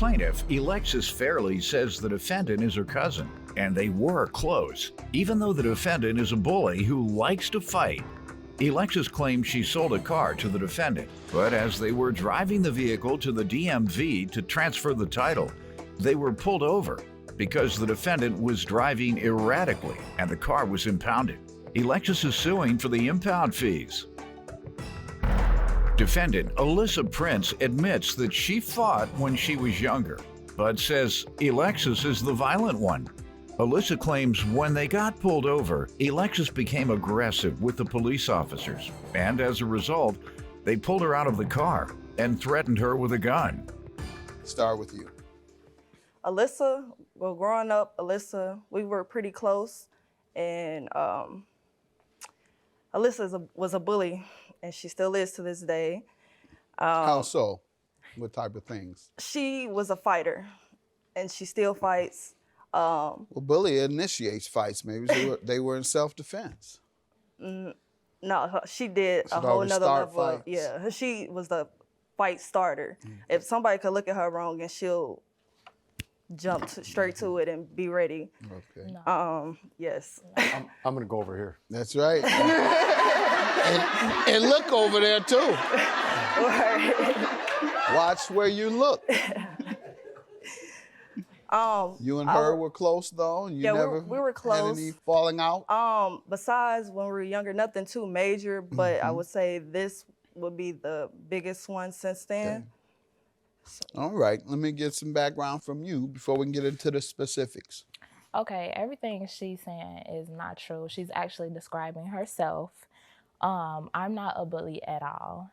Plaintiff, Alexis Fairley, says the defendant is her cousin, and they were close, even though the defendant is a bully who likes to fight. Alexis claims she sold a car to the defendant, but as they were driving the vehicle to the DMV to transfer the title, they were pulled over because the defendant was driving erratically and the car was impounded. Alexis is suing for the impound fees. Defendant Alyssa Prince admits that she fought when she was younger, but says Alexis is the violent one. Alyssa claims when they got pulled over, Alexis became aggressive with the police officers, and as a result, they pulled her out of the car and threatened her with a gun. Start with you. Alyssa, well, growing up, we were pretty close, and Alyssa was a bully, and she still is to this day. How so? What type of things? She was a fighter, and she still fights. Well, bully initiates fights. Maybe they were in self-defense. No, she did Should a whole always nother start level. fights. Yeah, she was the fight starter. If somebody could look at her wrong, and she'll jump straight to it and be ready. Okay. Yes. I'm gonna go over here. That's right. and look over there too. Watch where you look. You and her were close though? You yeah, never we were close. Had any falling out? Besides when we were younger, nothing too major, but I would say this would be the biggest one since then. Okay. All right, let me get some background from you before we can get into the specifics. Okay, everything she's saying is not true. She's actually describing herself. I'm not a bully at all.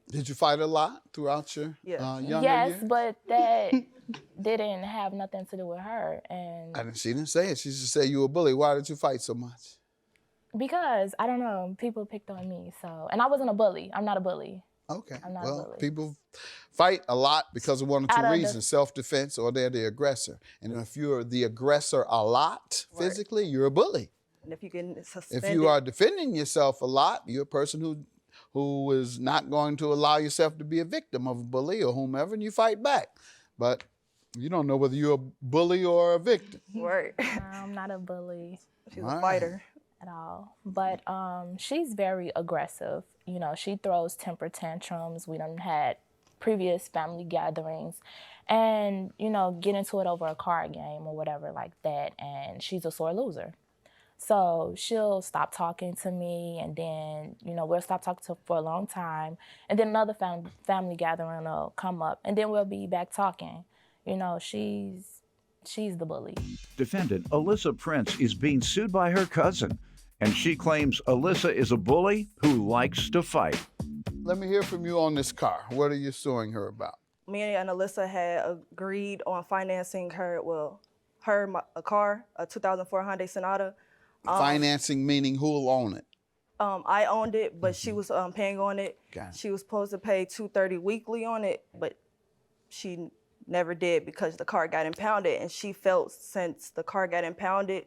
Did you fight a lot throughout your younger yes, years? but that didn't have nothing to do with her. And She didn't say it. She just said you were a bully. Why did you fight so much? because, I don't know, people picked on me. So, and I wasn't a bully. I'm not a bully. Okay. I'm not a Well, bully. people fight a lot because of one or Out two of the- reasons, self-defense or they're the aggressor. And if you're the aggressor a lot physically, you're a bully. And if you get suspended. If you are defending yourself a lot, you're a person who is not going to allow yourself to be a victim of a bully or whomever, and you fight back. But you don't know whether you're a bully or a victim. Right. I'm not a bully She's a fighter. at all. But she's very aggressive. You know, she throws temper tantrums. We done had previous family gatherings and, you know, get into it over a card game or whatever like that. And she's a sore loser. So she'll stop talking to me, and then, you know, we'll stop talking for a long time. And then another family gathering will come up, and then we'll be back talking. You know, she's the bully. Defendant Alyssa Prince is being sued by her cousin, and she claims Alyssa is a bully who likes to fight. Let me hear from you on this car. What are you suing her about? Me and Alyssa had agreed on financing her, a car, a 2004 Hyundai Sonata. Financing meaning who will own it? I owned it, but she was paying on it. Got it. She was supposed to pay $230 weekly on it, but she never did because the car got impounded, and she felt since the car got impounded,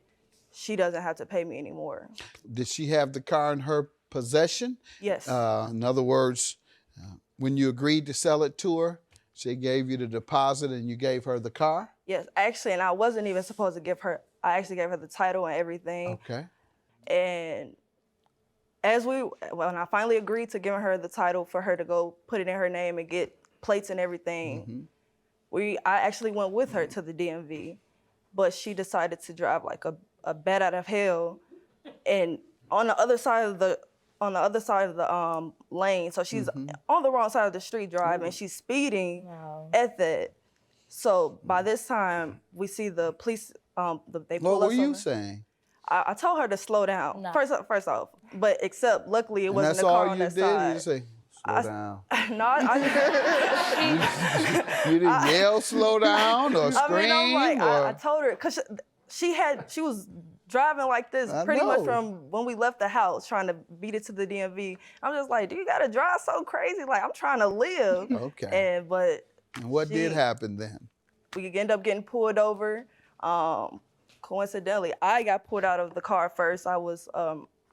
she doesn't have to pay me anymore. Did she have the car in her possession? Yes. In other words, when you agreed to sell it to her, she gave you the deposit and you gave her the car? Yes, actually, and I wasn't even supposed to give her, I actually gave her the title and everything. Okay. And when I finally agreed to giving her the title for her to go put it in her name and get plates and everything, I actually went with her to the DMV, but she decided to drive like a bat out of hell, and on the other side of the lane, so she's on the wrong side of the street driving. She's speeding at that. So by this time, we see the police. They pull What us were you over. saying? I told her to slow down. No. First off, but except luckily it And wasn't that's the car all on you that did? side. You just say, slow down. No, I You didn't yell slow down or scream? I mean, I'm like, or... I told her, because she was driving like this I pretty much know. from when we left the house, trying to beat it to the DMV. I'm just like, do you gotta drive so crazy? Like, I'm trying to live. Okay. But And what did happen then? we end up getting pulled over. Coincidentally, I got pulled out of the car first. I was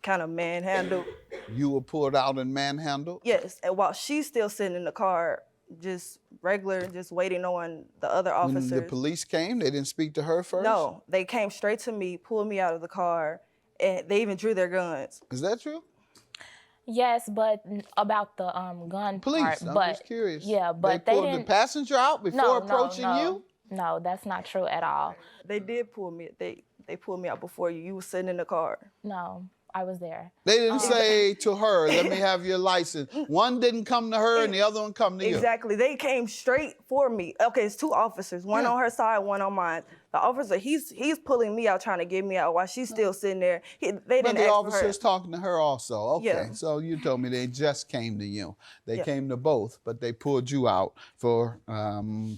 kind of manhandled. You were pulled out and manhandled? Yes, and while she's still sitting in the car, just regular, just waiting on the other officers. When the police came, they didn't speak to her first? No, they came straight to me, pulled me out of the car, and they even drew their guns. Is that true? Yes, but about the gun Police, part. I'm But just curious. yeah, but they they pulled the didn't. passenger out before approaching you? No, that's not true at all. They did pull me. They pulled me out before you. You were sitting in the car. No, I was there. They didn't say to her, let me have your license. One didn't come to her and the other one come to you. Exactly. They came straight for me. Okay, it's two officers, one on her side, one on mine. The officer, he's pulling me out, trying to get me out while she's still sitting there. They But didn't the ask officer's for her. talking to her also. Okay, Yeah. so you told me they just came to you. They Yeah. came to both, but they pulled you out for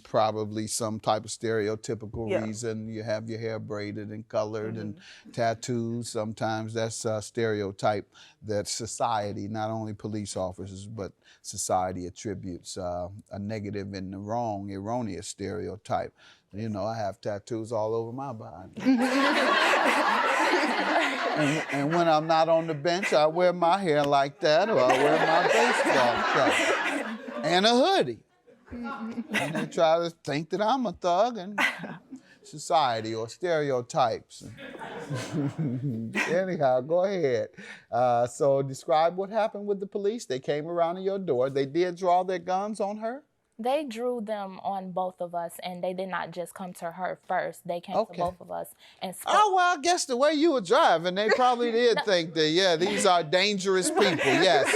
probably some type of stereotypical Yeah. reason. You have your hair braided and colored and tattoos. Sometimes that's a stereotype that society, not only police officers, but society attributes a negative and the wrong, erroneous stereotype. You know, I have tattoos all over my body. and when I'm not on the bench, I wear my hair like that, or I wear my baseball cap and a hoodie. And they try to think that I'm a thug and society or stereotypes. Anyhow, go ahead. So describe what happened with the police. They came around to your door. They did draw their guns on her? They drew them on both of us, and they did not just come to her first. They came to both of us and spoke. Oh, well, I guess the way you were driving, they probably did think that, yeah, these are dangerous people, yes.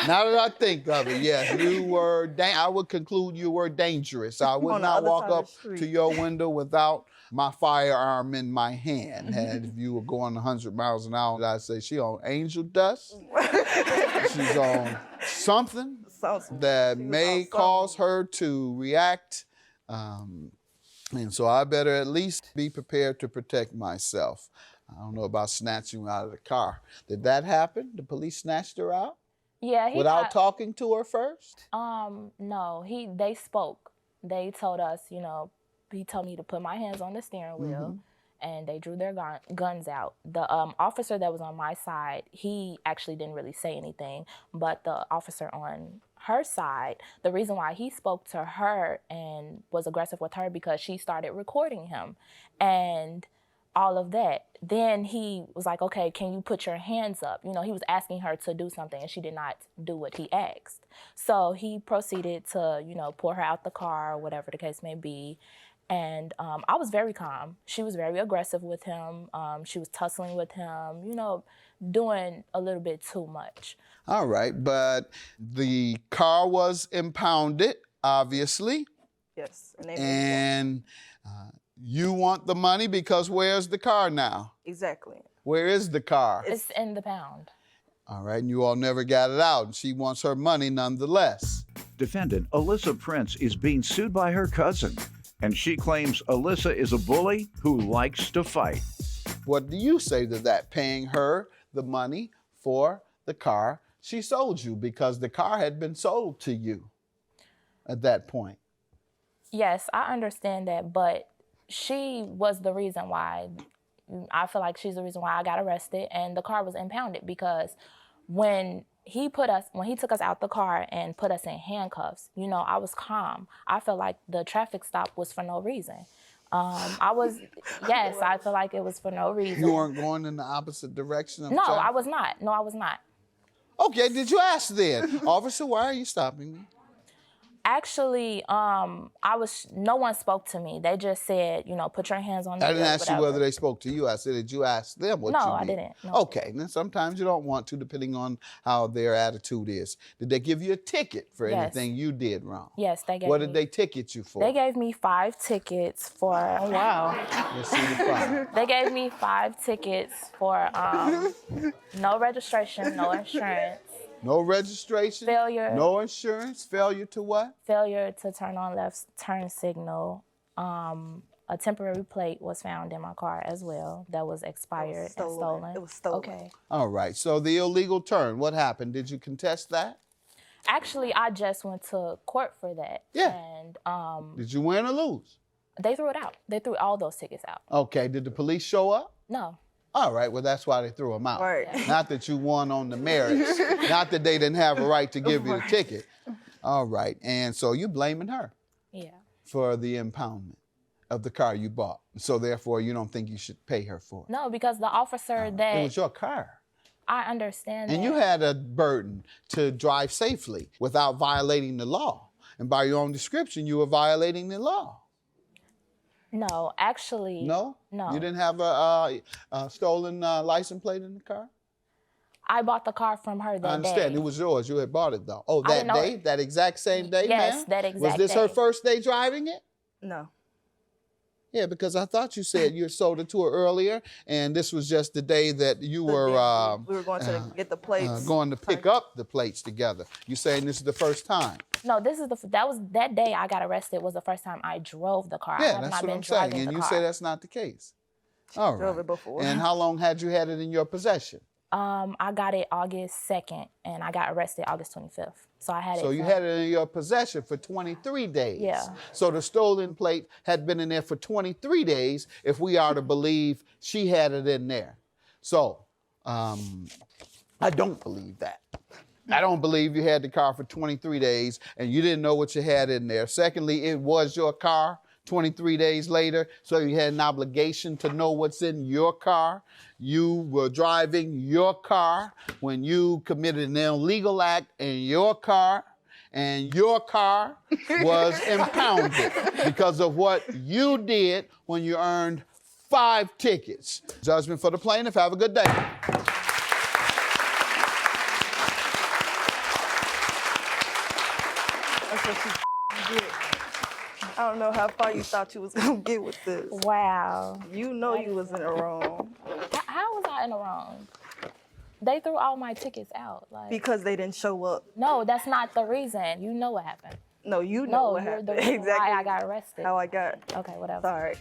Now that I think of it, yes, you were, I would conclude you were dangerous. I would On the not other walk side of up the street. to your window without my firearm in my hand. And if you were going 100 miles an hour, I'd say, she on angel dust. She's on something that may cause her to react. And so I better at least be prepared to protect myself. I don't know about snatching her out of the car. Did that happen? The police snatched her out? Yeah, Without talking to her first? No, they spoke. They told us, he told me to put my hands on the steering wheel, and they drew their guns out. The officer that was on my side, he actually didn't really say anything, but the officer on her side, the reason why he spoke to her and was aggressive with her because she started recording him and all of that. Then he was like, okay, can you put your hands up? He was asking her to do something and she did not do what he asked. So he proceeded to, pull her out the car or whatever the case may be. And I was very calm. She was very aggressive with him. She was tussling with him, doing a little bit too much. All right, but the car was impounded, obviously. Yes. And you want the money because where's the car now? Exactly. Where is the car? It's in the pound. All right, and you all never got it out, and she wants her money nonetheless. Defendant Alyssa Prince is being sued by her cousin, and she claims Alyssa is a bully who likes to fight. What do you say to that, paying her the money for the car she sold you because the car had been sold to you at that point? Yes, I understand that, but she was the reason why. I feel like she's the reason why I got arrested and the car was impounded because when he took us out the car and put us in handcuffs, I was calm. I felt like the traffic stop was for no reason. I feel like it was for no reason. You weren't going in the opposite direction of No, traffic? I was not. Okay, did you ask then? Officer, why are you stopping me? Actually, no one spoke to me. They just said, put your hands on the I didn't wheel, ask you whether they spoke to you. I said, did you ask them what you did? No, I didn't. No. Okay, then sometimes you don't want to, depending on how their attitude is. Did they give you a ticket for anything you did wrong? Yes, they gave What did they ticket you for? They gave me 5 tickets for, oh wow. Let's see the 5. They gave me 5 tickets for no registration, no insurance. No registration? Failure. No insurance? Failure to what? Failure to turn on left turn signal. A temporary plate was found in my car as well that was expired and stolen. It was stolen. Okay. All right, so the illegal turn, what happened? Did you contest that? Actually, I just went to court for that. Yeah. And Did you win or lose? they threw it out. They threw all those tickets out. Okay, did the police show up? No. All right, well, that's why they threw them out. Right. Not that you won on the merits. Not that they didn't have a right to give you the ticket. All right. And so you're blaming her Yeah. for the impoundment of the car you bought. So therefore, you don't think you should pay her for it. No, because the officer that It was your car. I understand And that. you had a burden to drive safely without violating the law. And by your own description, you were violating the law. No, actually. No? No. You didn't have a stolen license plate in the car? I bought the car from her that I understand. day. It was yours. You had bought it, though. Oh, I that didn't know day? it. That exact same day, Yes, ma'am? that Was exact this her day. first day driving it? No. Yeah, because I thought you said you sold it to her earlier, and this was just the day that you The were day we were going to get the plates. going to pick up the plates together. You saying this is the first time? No, this is that day I got arrested was the first time I drove the car. I Yeah, have that's not what been I'm saying. driving And the you car. say that's not the case. All Drove right. it before. And how long had you had it in your possession? I got it August 2nd, and I got arrested August 25th. So I had it. So you had it in your possession for 23 days. Yeah. So the stolen plate had been in there for 23 days, if we are to believe she had it in there. So I don't believe that. I don't believe you had the car for 23 days and you didn't know what you had in there. Secondly, it was your car 23 days later, so you had an obligation to know what's in your car. You were driving your car when you committed an illegal act in your car, and your car was impounded because of what you did when you earned 5 tickets. Judgment for the plaintiff. Have a good day. That's what you did. I don't know how far you thought you was gonna get with this. Wow. You know you was in the wrong How was I in the wrong? They threw all my tickets out. Like, because they didn't show up. no, that's not the reason. You know what happened. No, you know No, what you're happened. the reason Exactly why I got arrested. how I got. Okay, whatever. Sorry.